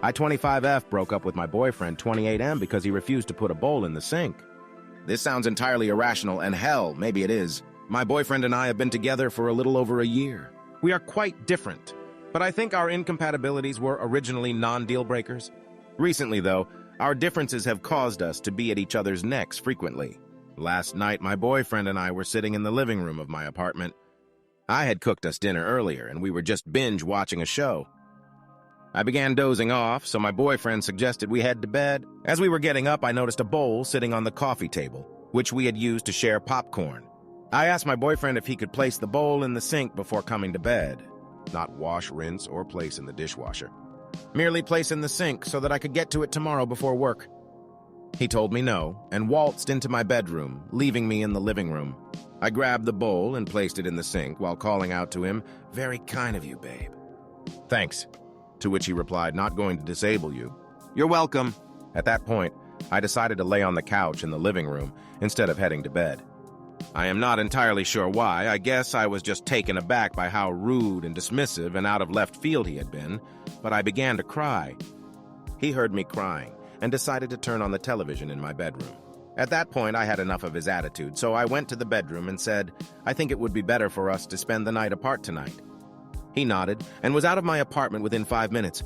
I-25F broke up with my boyfriend 28M because he refused to put a bowl in the sink. This sounds entirely irrational, and hell, maybe it is. My boyfriend and I have been together for a little over a year. We are quite different, but I think our incompatibilities were originally non-deal breakers. Recently, though, our differences have caused us to be at each other's necks frequently. Last night, my boyfriend and I were sitting in the living room of my apartment. I had cooked us dinner earlier, and we were just binge-watching a show. I began dozing off, so my boyfriend suggested we head to bed. As we were getting up, I noticed a bowl sitting on the coffee table, which we had used to share popcorn. I asked my boyfriend if he could place the bowl in the sink before coming to bed. Not wash, rinse, or place in the dishwasher. Merely place in the sink so that I could get to it tomorrow before work. He told me no, and waltzed into my bedroom, leaving me in the living room. I grabbed the bowl and placed it in the sink while calling out to him, "Very kind of you, babe." "Thanks." To which he replied, "Not going to disable you." "You're welcome." At that point, I decided to lay on the couch in the living room instead of heading to bed. I am not entirely sure why. I guess I was just taken aback by how rude and dismissive and out of left field he had been, but I began to cry. He heard me crying and decided to turn on the television in my bedroom. At that point, I had enough of his attitude, so I went to the bedroom and said, "I think it would be better for us to spend the night apart tonight." He nodded and was out of my apartment within 5 minutes.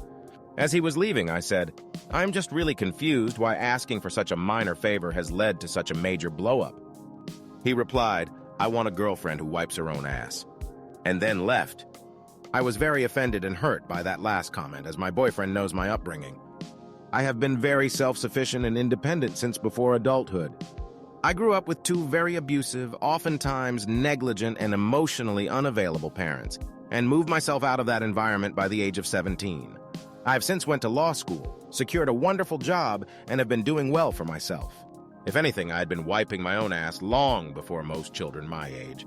As he was leaving, I said, "I'm just really confused why asking for such a minor favor has led to such a major blow-up." He replied, "I want a girlfriend who wipes her own ass," and then left. I was very offended and hurt by that last comment, as my boyfriend knows my upbringing. I have been very self-sufficient and independent since before adulthood. I grew up with two very abusive, oftentimes negligent and emotionally unavailable parents, and moved myself out of that environment by the age of 17. I have since went to law school, secured a wonderful job, and have been doing well for myself. If anything, I had been wiping my own ass long before most children my age.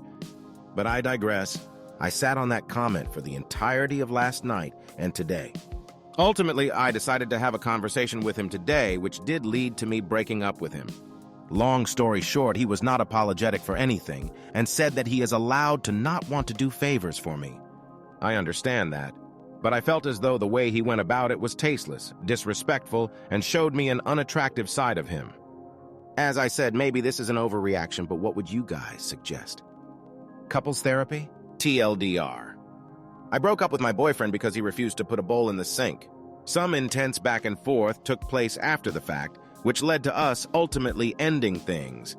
But I digress. I sat on that comment for the entirety of last night and today. Ultimately, I decided to have a conversation with him today, which did lead to me breaking up with him. Long story short, he was not apologetic for anything and said that he is allowed to not want to do favors for me. I understand that, but I felt as though the way he went about it was tasteless, disrespectful, and showed me an unattractive side of him. As I said, maybe this is an overreaction, but what would you guys suggest? Couples therapy? TLDR. I broke up with my boyfriend because he refused to put a bowl in the sink. Some intense back and forth took place after the fact, which led to us ultimately ending things.